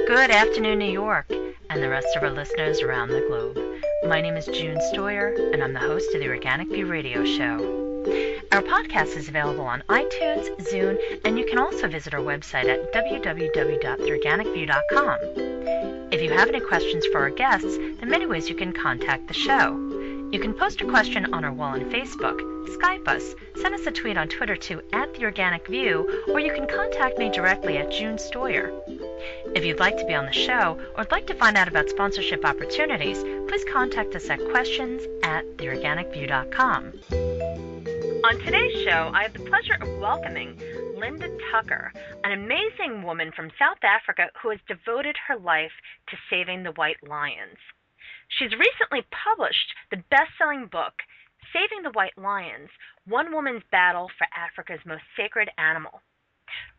Good afternoon, New York, and the rest of our listeners around the globe. My name is June Stoyer, and I'm the host of the Organic View Radio Show. Our podcast is available on iTunes, Zune, and you can also visit our website at www.theorganicview.com. If you have any questions for our guests, there are many ways you can contact the show. You can post a question on our wall on Facebook, Skype us, send us a tweet on Twitter to @TheOrganicView, or you can contact me directly at June Stoyer. If you'd like to be on the show or would like to find out about sponsorship opportunities, please contact us at questions@theorganicview.com. On today's show, I have the pleasure of welcoming Linda Tucker, an amazing woman from South Africa who has devoted her life to saving the white lions. She's recently published the best-selling book, Saving the White Lions, One Woman's Battle for Africa's Most Sacred Animal.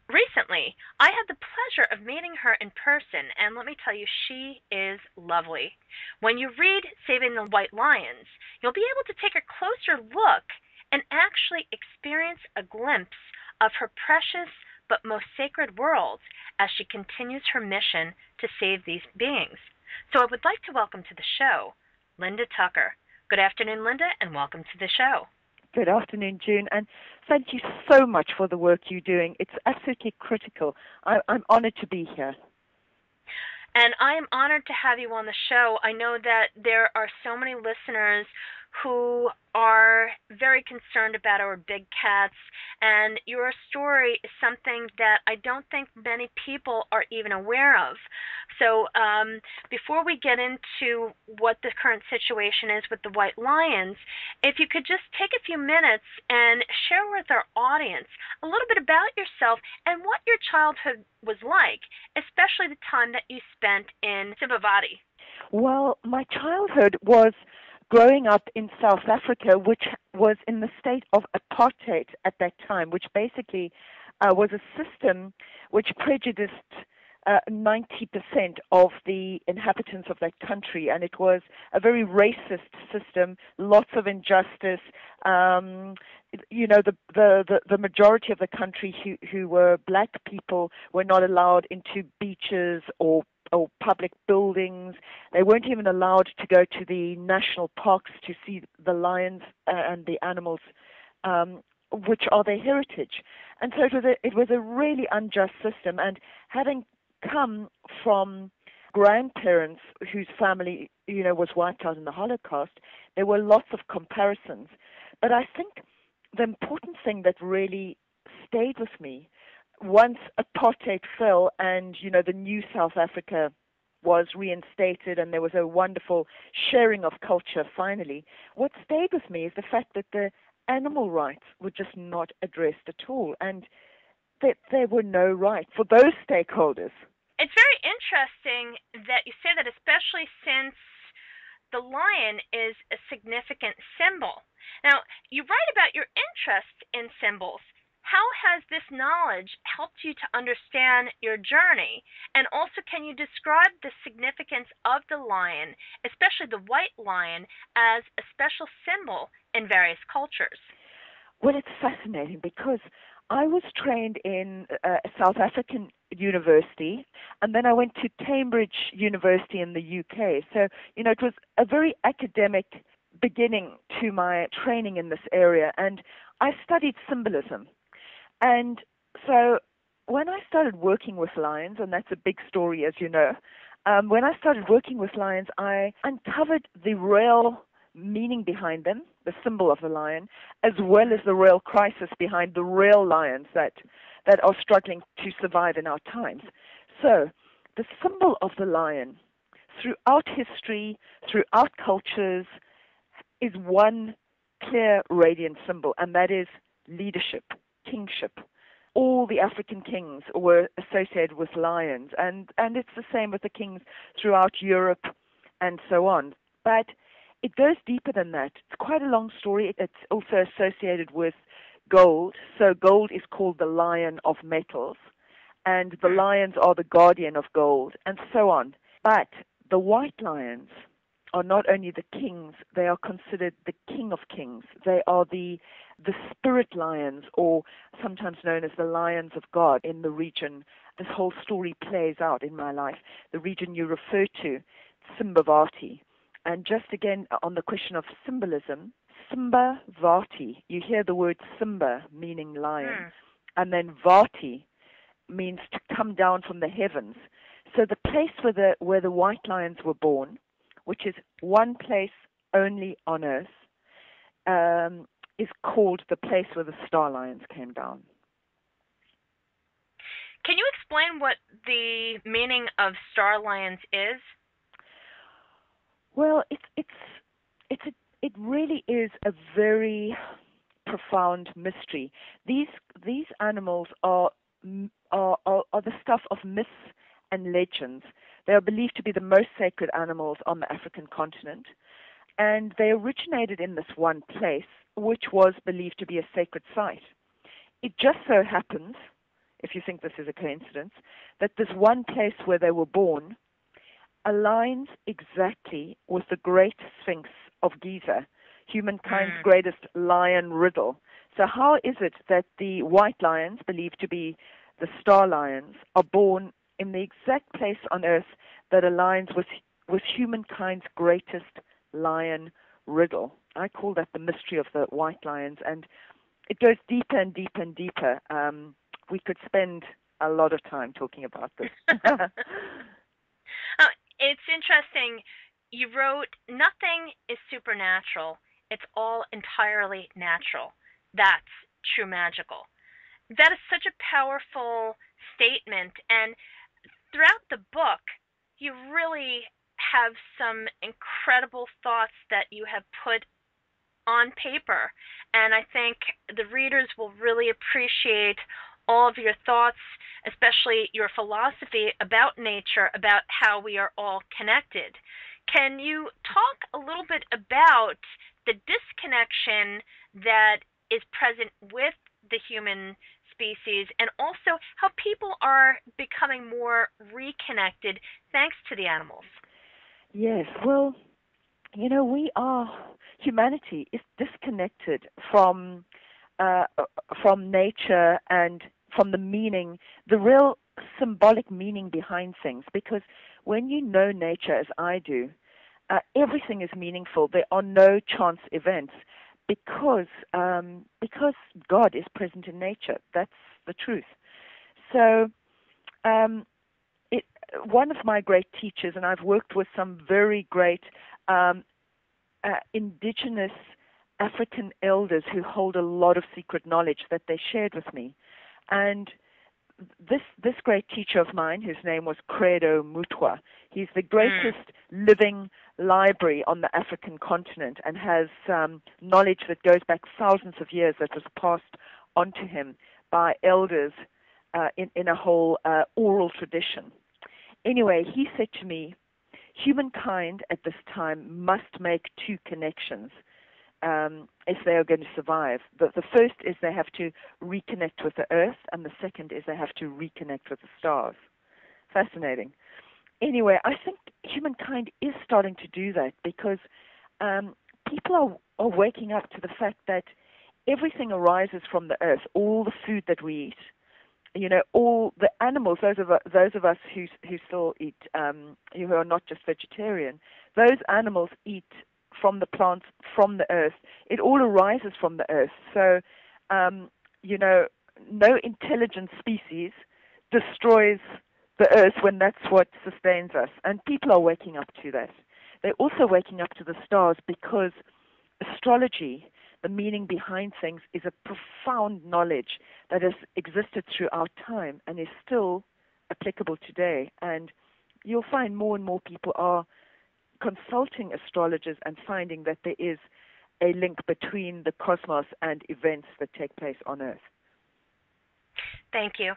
Recently, I had the pleasure of meeting her in person, and let me tell you, she is lovely. When you read Saving the White Lions, you'll be able to take a closer look and actually experience a glimpse of her precious but most sacred world as she continues her mission to save these beings. So I would like to welcome to the show, Linda Tucker. Good afternoon, Linda, and welcome to the show. Good afternoon, June, and thank you so much for the work you're doing. It's absolutely critical. I'm honored to be here. And I am honored to have you on the show. I know that there are so many listeners who are very concerned about our big cats, and your story is something that I don't think many people are even aware of. So before we get into what the current situation is with the white lions, if you could just take a few minutes and share with our audience a little bit about yourself and what your childhood was like, especially the time that you spent in Simbavati. Well, my childhood was growing up in South Africa, which was in the state of apartheid at that time, which basically was a system which prejudiced 90% of the inhabitants of that country, and it was a very racist system, lots of injustice. The majority of the country who were black people were not allowed into beaches or public buildings. They weren't even allowed to go to the national parks to see the lions and the animals, which are their heritage. And so it was a really unjust system. And having come from grandparents whose family, was wiped out in the Holocaust, there were lots of comparisons. But I think the important thing that really stayed with me once apartheid fell and, the new South Africa was reinstated and there was a wonderful sharing of culture finally, what stayed with me is the fact that the animal rights were just not addressed at all, and that there were no rights for those stakeholders. It's very interesting that you say that, especially since the lion is a significant symbol. Now, you write about your interest in symbols. How has this knowledge helped you to understand your journey? And also, can you describe the significance of the lion, especially the white lion, as a special symbol in various cultures? Well, it's fascinating because I was trained in a South African university, and then I went to Cambridge University in the UK. So, it was a very academic beginning to my training in this area, and I studied symbolism. And so when I started working with lions, and that's a big story, as you know, when I started working with lions, I uncovered the real meaning behind them, the symbol of the lion, as well as the real crisis behind the real lions that are struggling to survive in our times. So the symbol of the lion, throughout history, throughout cultures, is one clear, radiant symbol, and that is leadership, kingship. All the African kings were associated with lions, and it's the same with the kings throughout Europe and so on. But it goes deeper than that. It's quite a long story. It's also associated with gold. So gold is called the lion of metals, and the lions are the guardian of gold, and so on. But the white lions are not only the kings, they are considered the king of kings. They are the spirit lions, or sometimes known as the lions of God in the region. This whole story plays out in my life. The region you refer to, Simbavati. And just again on the question of symbolism, Simbavati, you hear the word Simba, meaning lion, and then Vati means to come down from the heavens. So the place where the white lions were born, which is one place only on earth, is called the place where the star lions came down. Can you explain what the meaning of star lions is? Well, it really is a very profound mystery. These animals are the stuff of myths and legends. They are believed to be the most sacred animals on the African continent, and they originated in this one place, which was believed to be a sacred site. It just so happens, if you think this is a coincidence, that this one place where they were born aligns exactly with the great Sphinx of Giza, humankind's greatest lion riddle. So how is it that the white lions, believed to be the star lions, are born in the exact place on earth that aligns with humankind's greatest lion riddle? I call that the mystery of the white lions, and it goes deeper and deeper and deeper. We could spend a lot of time talking about this. It's interesting. You wrote, "Nothing is supernatural. It's all entirely natural. That's true magical." That is such a powerful statement. And throughout the book, you really have some incredible thoughts that you have put on paper. And I think the readers will really appreciate all of your thoughts, especially your philosophy about nature, about how we are all connected. Can you talk a little bit about the disconnection that is present with the human species, and also how people are becoming more reconnected thanks to the animals? Yes, well, humanity is disconnected from nature and from the meaning, the real symbolic meaning behind things. Because when you know nature, as I do, everything is meaningful. There are no chance events because God is present in nature. That's the truth. So one of my great teachers, and I've worked with some very great indigenous African elders who hold a lot of secret knowledge that they shared with me. And this great teacher of mine, whose name was Credo Mutwa, he's the greatest living library on the African continent and has knowledge that goes back thousands of years that was passed on to him by elders in a whole oral tradition. Anyway, he said to me, humankind at this time must make two connections if they are going to survive. The first is they have to reconnect with the earth, and the second is they have to reconnect with the stars. Fascinating. Anyway, I think humankind is starting to do that because people are waking up to the fact that everything arises from the earth, all the food that we eat. All the animals, those of us who still eat, who are not just vegetarian, those animals eat from the plants, from the earth. It all arises from the earth. So, no intelligent species destroys the earth when that's what sustains us. And people are waking up to that. They're also waking up to the stars because astrology, the meaning behind things, is a profound knowledge that has existed throughout time and is still applicable today. And you'll find more and more people are consulting astrologers and finding that there is a link between the cosmos and events that take place on Earth. Thank you.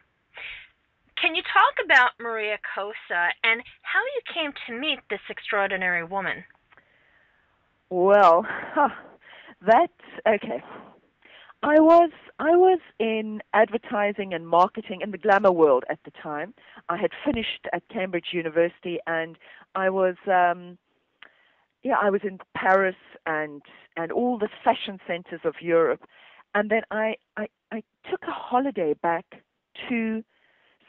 Can you talk about Maria Cosa and how you came to meet this extraordinary woman? Well, that's okay. I was in advertising and marketing in the glamour world at the time. I had finished at Cambridge University, and I was yeah, I was in Paris and all the fashion centers of Europe, and then I took a holiday back to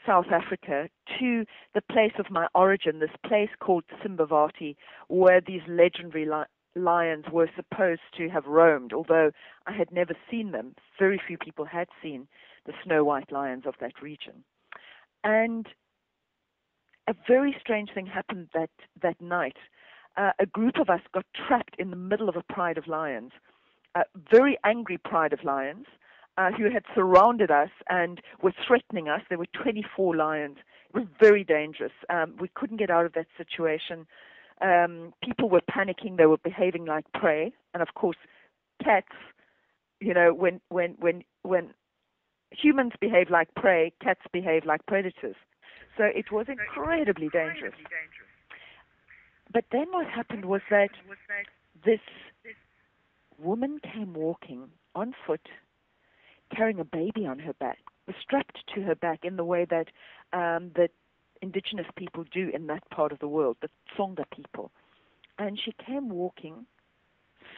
South Africa, to the place of my origin, this place called Simbavati, where these legendary lions were supposed to have roamed, although I had never seen them. Very few people had seen the snow white lions of that region. And a very strange thing happened that night. A group of us got trapped in the middle of a pride of lions, very angry pride of lions, who had surrounded us and were threatening us. There were 24 lions. It was very dangerous. We couldn't get out of that situation. People were panicking. They were behaving like prey. And of course, cats, when humans behave like prey, cats behave like predators. So it was incredibly dangerous. But then what happened was that this woman came walking on foot, carrying a baby on her back, was strapped to her back in the way that that indigenous people do in that part of the world, the Tsonga people. And she came walking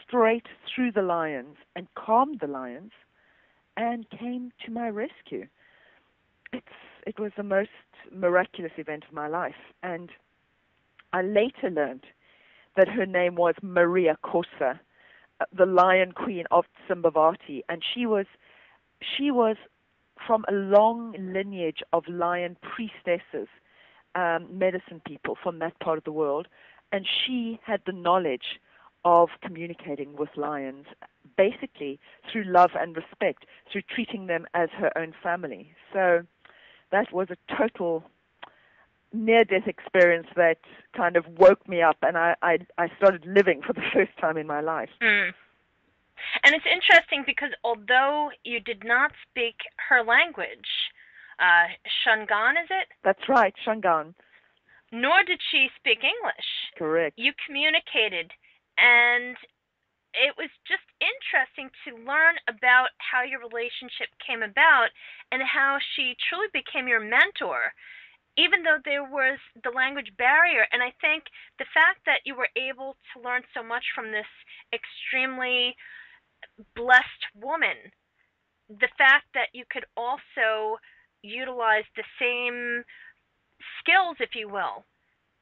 straight through the lions and calmed the lions and came to my rescue. It was the most miraculous event of my life. And I later learned that her name was Maria Cosa, the Lion Queen of Simbavati, and she was from a long lineage of lion priestesses, medicine people from that part of the world, and she had the knowledge of communicating with lions, basically through love and respect, through treating them as her own family. So that was a total near-death experience that kind of woke me up, and I started living for the first time in my life. Mm. And it's interesting because although you did not speak her language, Shangaan, is it? That's right, Shangaan. Nor did she speak English. Correct. You communicated, and it was just interesting to learn about how your relationship came about and how she truly became your mentor, even though there was the language barrier. And I think the fact that you were able to learn so much from this extremely blessed woman, the fact that you could also utilize the same skills, if you will,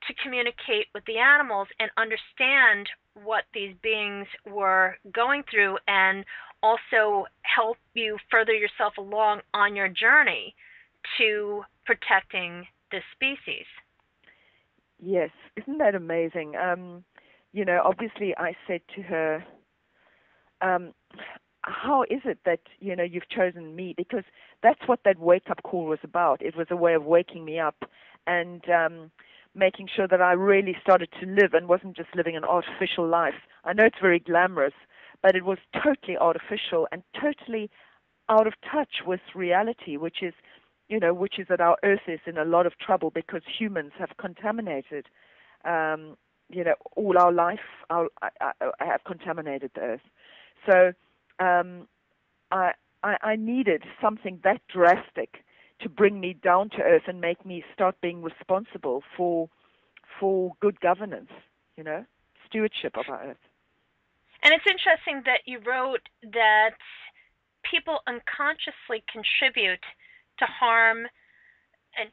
to communicate with the animals and understand what these beings were going through, and also help you further yourself along on your journey to protecting this species. Yes, isn't that amazing? Obviously I said to her, how is it that, you've chosen me? Because that's what that wake-up call was about. It was a way of waking me up and making sure that I really started to live and wasn't just living an artificial life. I know it's very glamorous, but it was totally artificial and totally out of touch with reality, which is that our Earth is in a lot of trouble because humans have contaminated, all our life. I have contaminated the Earth. So I needed something that drastic to bring me down to earth and make me start being responsible for good governance, stewardship of our Earth. And it's interesting that you wrote that people unconsciously contribute to harm and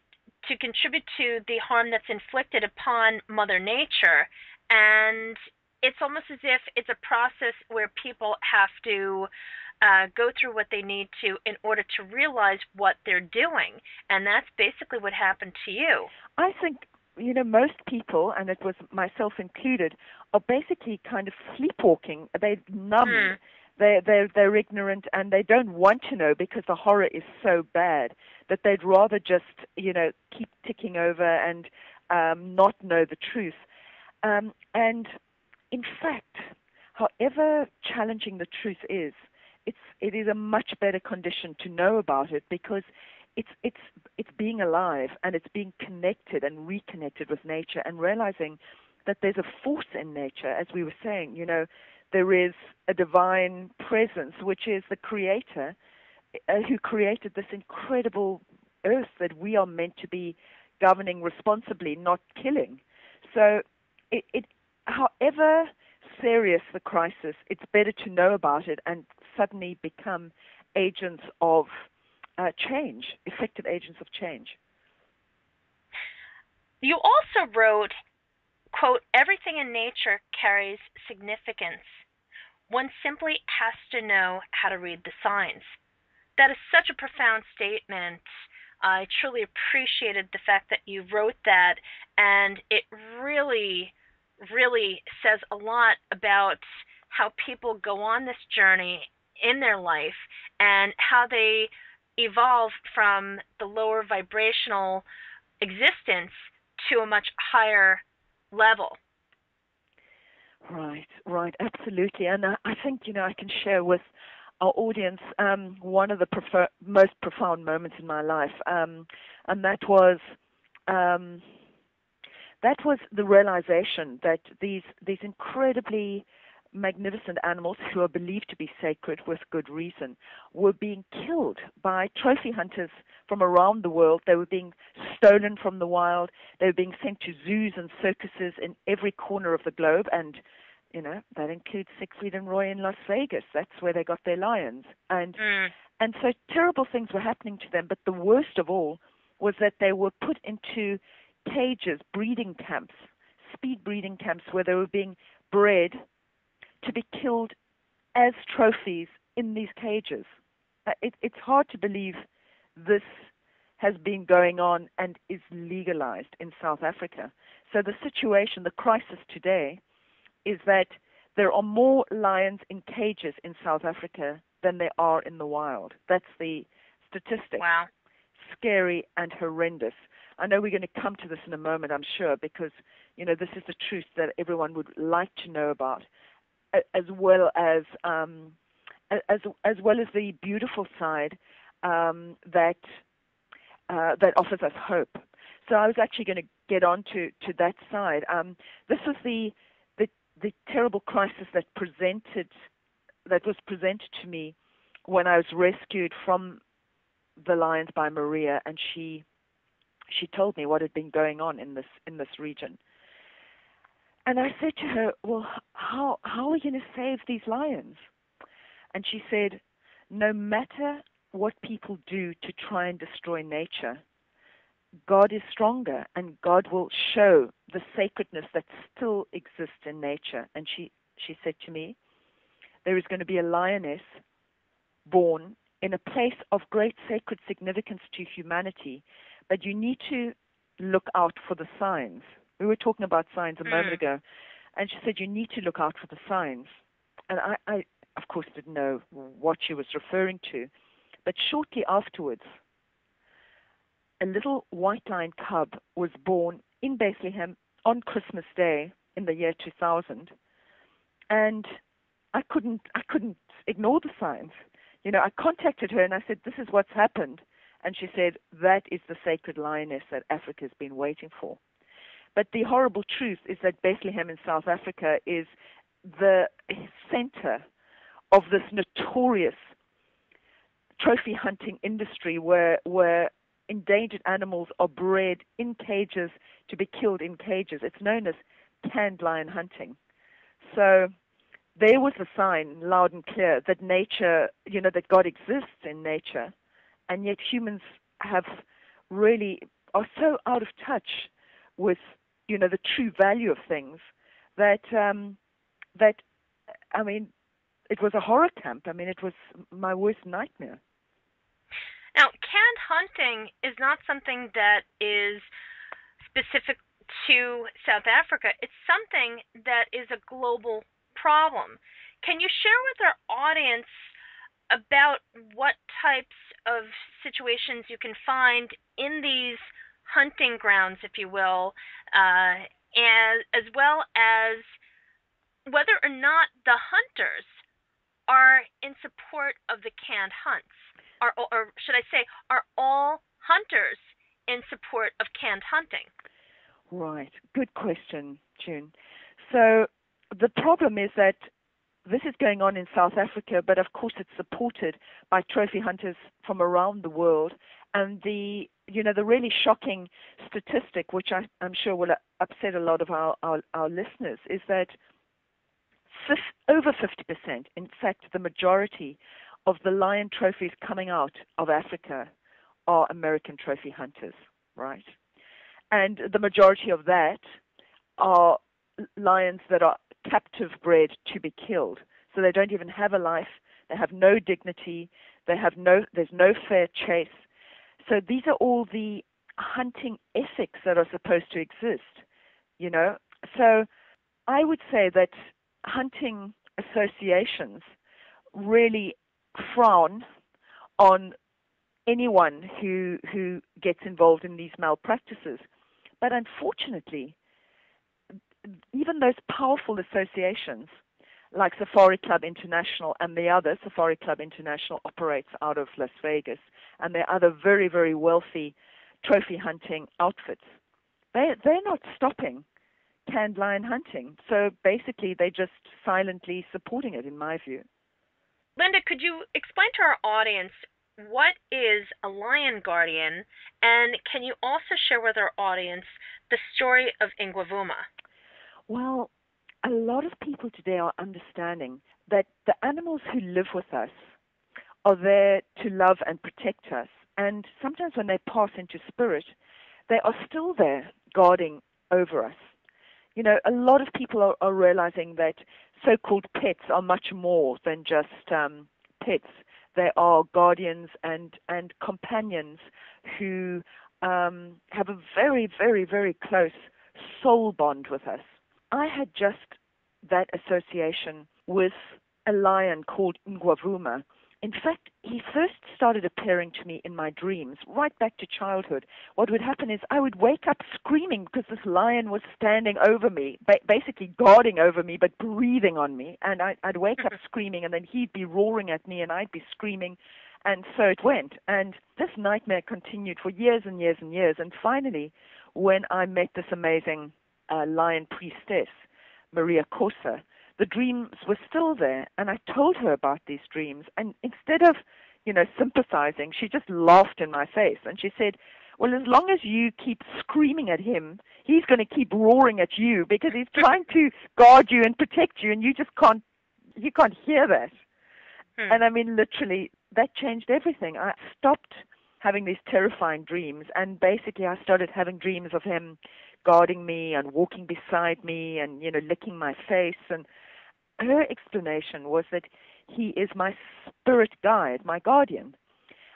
to contribute to the harm that's inflicted upon Mother Nature. And it's almost as if it's a process where people have to go through what they need to in order to realize what they're doing. And that's basically what happened to you. I think, most people, and it was myself included, are basically kind of sleepwalking. They're numb. They're ignorant, and they don't want to know because the horror is so bad that they'd rather just, keep ticking over and not know the truth. And in fact, however challenging the truth is, it is a much better condition to know about it because it's being alive and it's being connected and reconnected with nature and realizing that there's a force in nature, as we were saying. There is a divine presence, which is the Creator, who created this incredible earth that we are meant to be governing responsibly, not killing. So however serious the crisis, it's better to know about it and suddenly become agents of change, effective agents of change. You also wrote, quote, everything in nature carries significance. One simply has to know how to read the signs. That is such a profound statement. I truly appreciated the fact that you wrote that, and it really, really says a lot about how people go on this journey in their life and how they evolve from the lower vibrational existence to a much higher level. Right, absolutely. And I think, I can share with our audience one of the most profound moments in my life, and that was the realization that these incredibly magnificent animals, who are believed to be sacred with good reason, were being killed by trophy hunters from around the world. They were being stolen from the wild. They were being sent to zoos and circuses in every corner of the globe, and that includes Siegfried and Roy in Las Vegas. That's where they got their lions. And so terrible things were happening to them, but the worst of all was that they were put into cages, breeding camps, speed breeding camps, where they were being bred to be killed as trophies in these cages. It's hard to believe this has been going on and is legalized in South Africa. So the situation, the crisis today, is that there are more lions in cages in South Africa than there are in the wild. That's the statistic. Wow. Scary and horrendous. I know we're going to come to this in a moment, I'm sure, because, this is the truth that everyone would like to know about, as well as the beautiful side that offers us hope. So I was actually going to get on to that side. This was the terrible crisis that was presented to me when I was rescued from the lions by Maria, and she told me what had been going on in this region. And I said to her, well, how are we going to save these lions? And she said, no matter what people do to try and destroy nature, God is stronger, and God will show the sacredness that still exists in nature. And she said to me, there is going to be a lioness born in a place of great sacred significance to humanity, but you need to look out for the signs. We were talking about signs a moment ago, and she said, you need to look out for the signs. And I, of course, didn't know what she was referring to, but shortly afterwards, a little white lion cub was born in Bethlehem on Christmas Day in the year 2000, and I couldn't ignore the signs. I contacted her and I said, this is what's happened. And she said, that is the sacred lioness that Africa has been waiting for. But the horrible truth is that Bethlehem in South Africa is the center of this notorious trophy hunting industry where endangered animals are bred in cages to be killed in cages. It's known as canned lion hunting. So there was a sign, loud and clear, that nature, that God exists in nature, and yet humans are so out of touch with, the true value of things that it was a horror camp. It was my worst nightmare. Now, canned hunting is not something that is specific to South Africa. It's something that is a global problem. Can you share with our audience about what types of situations you can find in these hunting grounds, if you will, and as well as whether or not the hunters are in support of the canned hunts? Or should I say, are all hunters in support of canned hunting? Right. Good question, June. So the problem is that this is going on in South Africa, but of course it's supported by trophy hunters from around the world. And the the really shocking statistic, which I'm sure will upset a lot of our listeners, is that over 50%, in fact, the majority of the lion trophies coming out of Africa are American trophy hunters, right? And the majority of that are lions that are captive bred to be killed. So they don't even have a life. They have no dignity. There's no fair chase. So these are all the hunting ethics that are supposed to exist, So I would say that hunting associations really frown on anyone who gets involved in these malpractices. But unfortunately, even those powerful associations like Safari Club International and the other, Safari Club International operates out of Las Vegas, and there are other very, very wealthy trophy hunting outfits. They're not stopping canned lion hunting. So basically, they're just silently supporting it, in my view. Linda, could you explain to our audience what is a lion guardian, and can you also share with our audience the story of Ngwavuma? Well, a lot of people today are understanding that the animals who live with us are there to love and protect us. And sometimes when they pass into spirit, they are still there guarding over us. A lot of people are realizing that so-called pets are much more than just pets. They are guardians and companions who have a very, very, very close soul bond with us. I had just that association with a lion called Ngwavuma. In fact, he first started appearing to me in my dreams, right back to childhood. What would happen is I would wake up screaming because this lion was standing over me, basically guarding over me, but breathing on me. And I'd wake up screaming, and then he'd be roaring at me, and I'd be screaming. And so it went. And this nightmare continued for years and years and years. And finally, when I met this amazing lion priestess, Maria Cosa, the dreams were still there, and I told her about these dreams. And instead of, sympathizing, she just laughed in my face. And she said, well, as long as you keep screaming at him, he's going to keep roaring at you because he's trying to guard you and protect you, and you can't hear that. And I mean, literally, that changed everything. I stopped having these terrifying dreams, and basically I started having dreams of him guarding me and walking beside me and, licking my face. And her explanation was that he is my spirit guide, my guardian.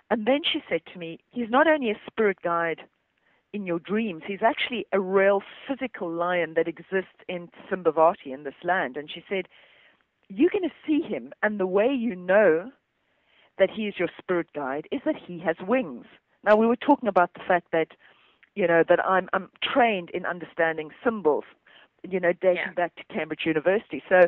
And then she said to me, he's not only a spirit guide in your dreams, he's actually a real physical lion that exists in Simbavati, in this land. And she said, you're going to see him, and the way you know that he is your spirit guide is that he has wings. Now, we were talking about the fact that, that I'm trained in understanding symbols, dating back to Cambridge University. So,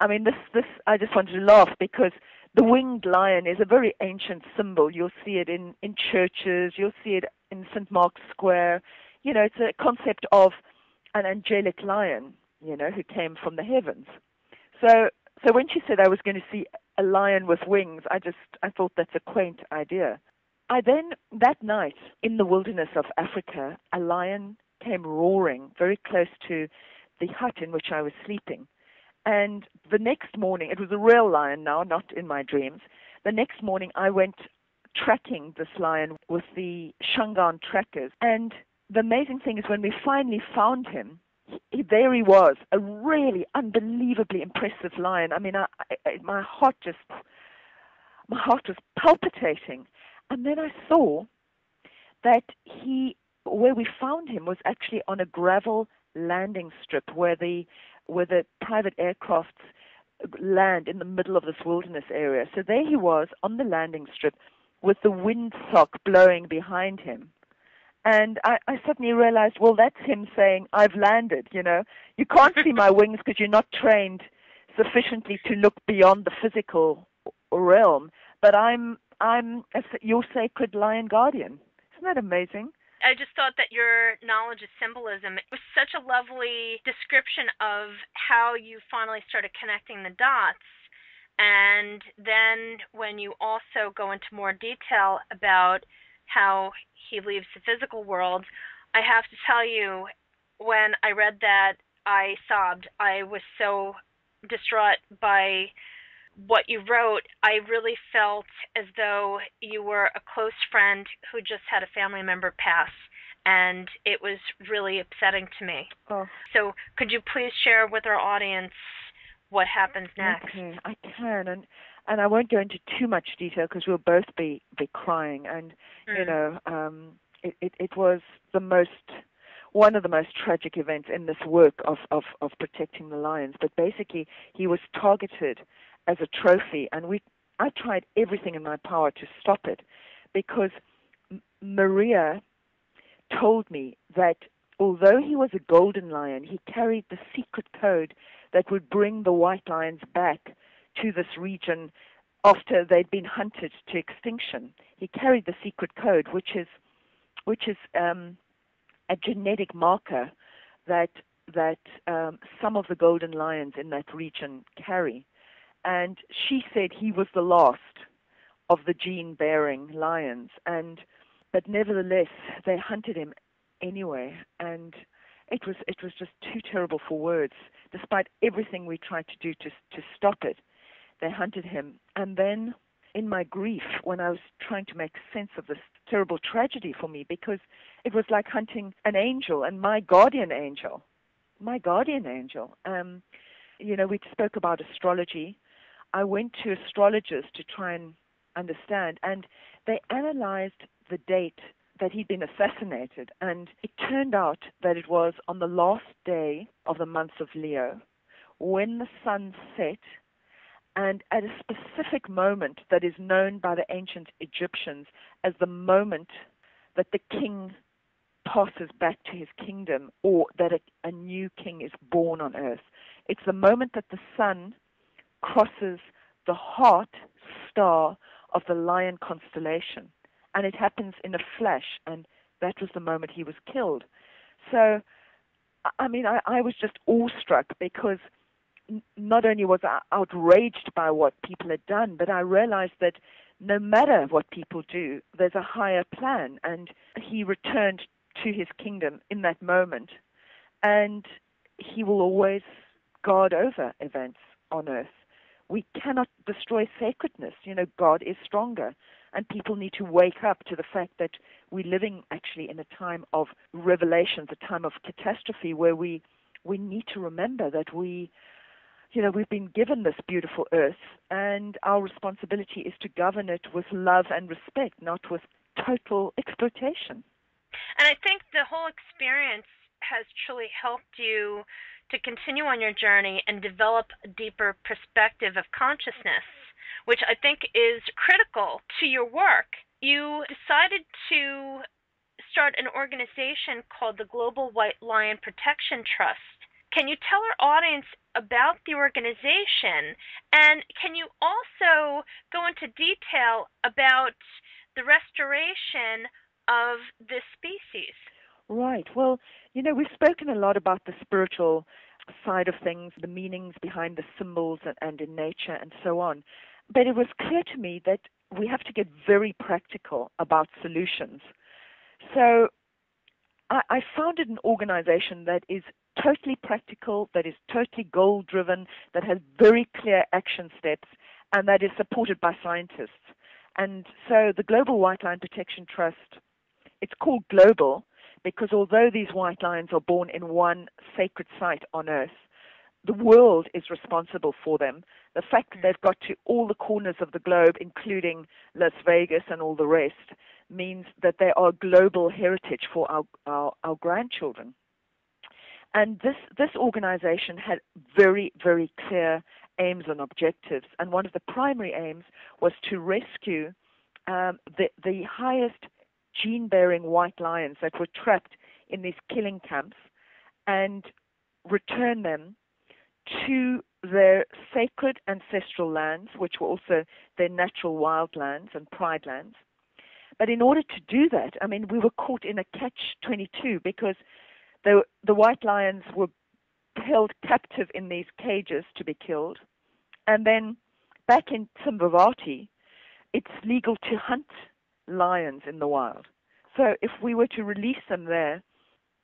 I mean, this I just wanted to laugh because the winged lion is a very ancient symbol. You'll see it in churches. You'll see it in St. Mark's Square. It's a concept of an angelic lion, who came from the heavens. So when she said I was going to see a lion with wings, I thought that's a quaint idea. I then, that night, in the wilderness of Africa, a lion came roaring very close to the hut in which I was sleeping. And the next morning, it was a real lion now, not in my dreams. The next morning, I went tracking this lion with the Shangaan trackers. And the amazing thing is when we finally found him, there he was, a really unbelievably impressive lion. I mean, my heart was palpitating. And then I saw that where we found him was actually on a gravel landing strip where the private aircrafts land in the middle of this wilderness area. So there he was on the landing strip with the windsock blowing behind him. And I suddenly realized, well, that's him saying, I've landed, You can't see my wings because you're not trained sufficiently to look beyond the physical realm. But I'm your sacred lion guardian. Isn't that amazing? I just thought that your knowledge of symbolism was such a lovely description of how you finally started connecting the dots. And then when you also go into more detail about how he leaves the physical world. I have to tell you, when I read that, I sobbed. I was so distraught by what you wrote. I really felt as though you were a close friend who just had a family member pass, and it was really upsetting to me. Oh. So could you please share with our audience what happens next? Okay, I can, and I won't go into too much detail because we'll both be crying, and it was one of the most tragic events in this work of protecting the lions. But basically, he was targeted as a trophy, and I tried everything in my power to stop it, because Maria told me that although he was a golden lion, he carried the secret code that would bring the white lions back to this region after they'd been hunted to extinction. He carried the secret code, which is a genetic marker that some of the golden lions in that region carry. And she said he was the last of the gene-bearing lions, but nevertheless they hunted him anyway, and it was just too terrible for words. Despite everything we tried to do to stop it, they hunted him. And then, in my grief, when I was trying to make sense of this terrible tragedy for me, because it was like hunting an angel, and my guardian angel. We spoke about astrology. I went to astrologers to try and understand, and they analyzed the date that he'd been assassinated, and it turned out that it was on the last day of the month of Leo, when the sun set, and at a specific moment that is known by the ancient Egyptians as the moment that the king passes back to his kingdom, or that a new king is born on earth. It's the moment that the sun crosses the heart star of the lion constellation, and it happens in a flash, and that was the moment he was killed. So, I mean, I was just awestruck, because not only was I outraged by what people had done, but I realized that no matter what people do, there's a higher plan, and he returned to his kingdom in that moment, and he will always guard over events on earth. We cannot destroy sacredness. God is stronger, and people need to wake up to the fact that we're living actually in a time of revelations, a time of catastrophe, where we need to remember that we've been given this beautiful earth, and our responsibility is to govern it with love and respect, not with total exploitation. And I think the whole experience has truly helped you to continue on your journey and develop a deeper perspective of consciousness, which I think is critical to your work. You decided to start an organization called the Global White Lion Protection Trust. Can you tell our audience about the organization, and can you also go into detail about the restoration of this species? Right. Well, we've spoken a lot about the spiritual side of things, the meanings behind the symbols and in nature and so on. But it was clear to me that we have to get very practical about solutions. So I founded an organization that is totally practical, that is totally goal-driven, that has very clear action steps, and that is supported by scientists. And so the Global White Lion Protection Trust, it's called global because although these white lions are born in one sacred site on earth, the world is responsible for them. The fact that they've got to all the corners of the globe, including Las Vegas and all the rest, means that they are global heritage for our grandchildren. And this organization had very, very clear aims and objectives. And one of the primary aims was to rescue the highest gene-bearing white lions that were trapped in these killing camps and return them to their sacred ancestral lands, which were also their natural wild lands and pride lands. But in order to do that, I mean, we were caught in a catch-22 because the white lions were held captive in these cages to be killed. And then back in Tsimbavati, it's legal to hunt lions in the wild. So if we were to release them there,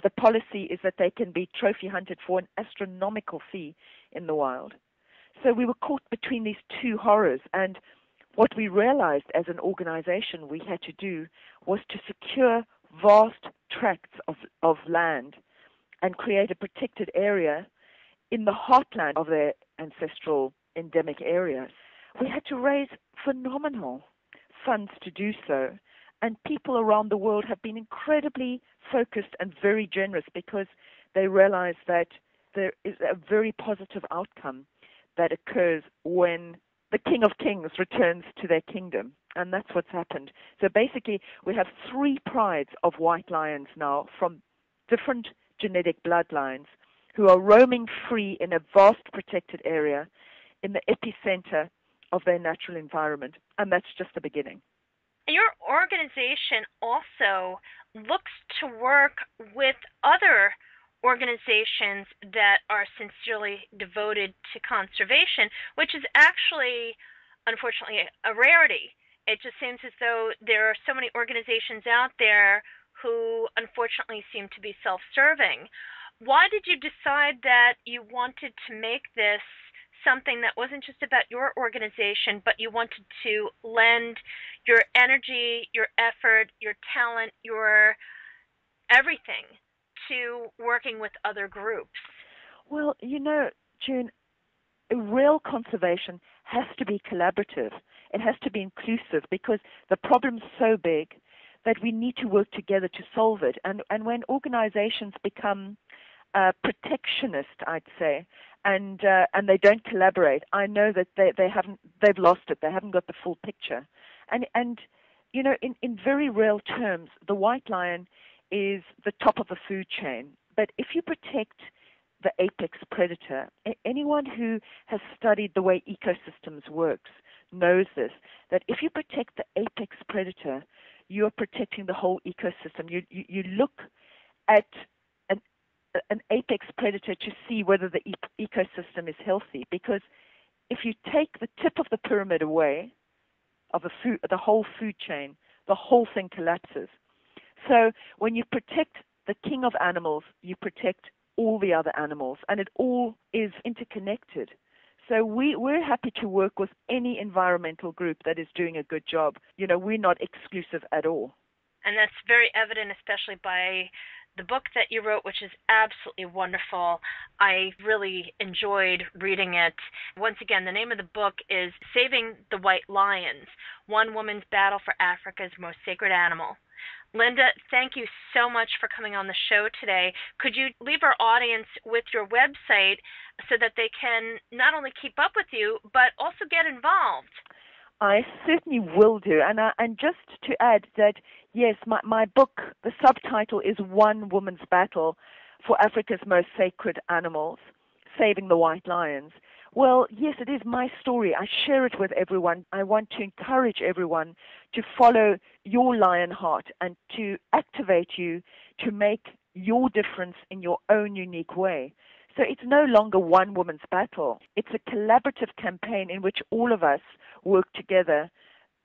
the policy is that they can be trophy hunted for an astronomical fee in the wild. So we were caught between these two horrors, and what we realized as an organization we had to do was to secure vast tracts of land and create a protected area in the heartland of their ancestral endemic areas. We had to raise phenomenal funds to do so, and people around the world have been incredibly focused and very generous because they realize that there is a very positive outcome that occurs when the King of Kings returns to their kingdom, and that's what's happened. So basically, we have 3 prides of white lions now from different genetic bloodlines who are roaming free in a vast protected area in the epicenter of their natural environment, and that's just the beginning. Your organization also looks to work with other organizations that are sincerely devoted to conservation, which is actually, unfortunately, a rarity. It just seems as though there are so many organizations out there who unfortunately seem to be self-serving. Why did you decide that you wanted to make this something that wasn't just about your organization, but you wanted to lend your energy, your effort, your talent, your everything to working with other groups? Well, June, real conservation has to be collaborative. It has to be inclusive because the problem's so big that we need to work together to solve it. And when organizations become protectionist, I'd say, and they don't collaborate, I know that they've lost it. They haven't got the full picture. And in very real terms, the white lion is the top of the food chain. But if you protect the apex predator, anyone who has studied the way ecosystems works knows this, that if you protect the apex predator, you're protecting the whole ecosystem. You look at an apex predator to see whether the ecosystem is healthy, because if you take the tip of the pyramid away of the whole food chain, the whole thing collapses. So when you protect the king of animals, you protect all the other animals, and it all is interconnected. So we're happy to work with any environmental group that is doing a good job. We're not exclusive at all. And that's very evident, especially by the book that you wrote, which is absolutely wonderful. I really enjoyed reading it. Once again, the name of the book is Saving the White Lions, One Woman's Battle for Africa's Most Sacred Animal. Linda, thank you so much for coming on the show today. Could you leave our audience with your website so that they can not only keep up with you, but also get involved? I certainly will do. And just to add that, yes, my book, the subtitle is One Woman's Battle for Africa's Most Sacred Animals, Saving the White Lions. Well, yes, it is my story. I share it with everyone. I want to encourage everyone to follow your lion heart and to activate you to make your difference in your own unique way. So it's no longer one woman's battle. It's a collaborative campaign in which all of us work together,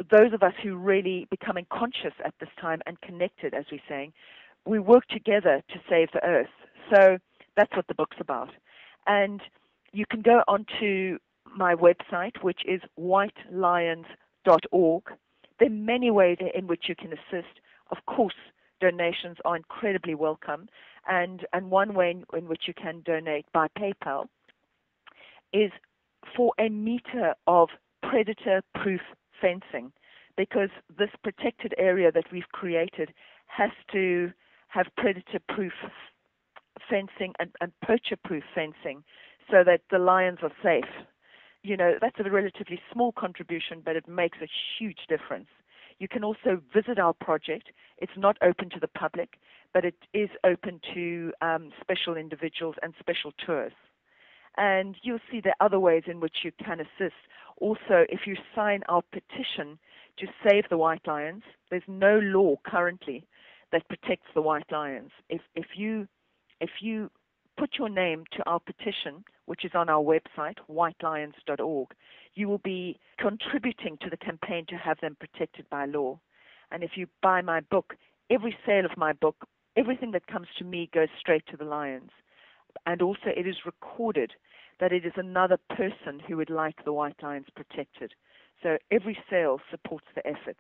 those of us who really becoming conscious at this time and connected, as we're saying. We work together to save the earth. So that's what the book's about. And you can go onto my website, which is whitelions.org. There are many ways in which you can assist. Of course, donations are incredibly welcome. And one way in which you can donate by PayPal is for a meter of predator-proof fencing, because this protected area that we've created has to have predator-proof fencing and poacher-proof fencing so that the lions are safe. That's a relatively small contribution, but it makes a huge difference. You can also visit our project. It's not open to the public, but it is open to special individuals and special tours. And you'll see there are other ways in which you can assist. Also, if you sign our petition to save the white lions, there's no law currently that protects the white lions. If you put your name to our petition, which is on our website, whitelions.org, you will be contributing to the campaign to have them protected by law. And if you buy my book, every sale of my book, everything that comes to me goes straight to the lions. And also it is recorded that it is another person who would like the white lions protected. So every sale supports the efforts.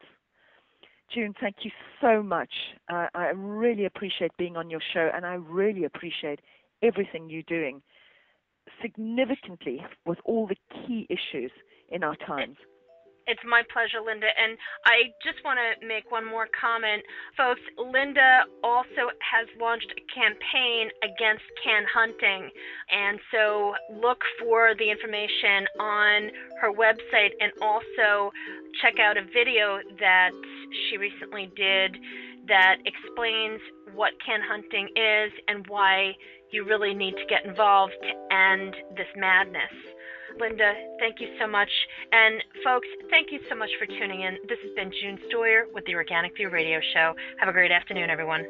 June, thank you so much. I really appreciate being on your show, and I really appreciate everything you're doing significantly with all the key issues in our times. It's my pleasure, Linda. And I just want to make one more comment. Folks, Linda also has launched a campaign against can hunting. And so look for the information on her website, and also check out a video that she recently did that explains what can hunting is and why you really need to get involved to end this madness. Linda, thank you so much. And folks, thank you so much for tuning in. This has been June Stoyer with the Organic View Radio Show. Have a great afternoon, everyone.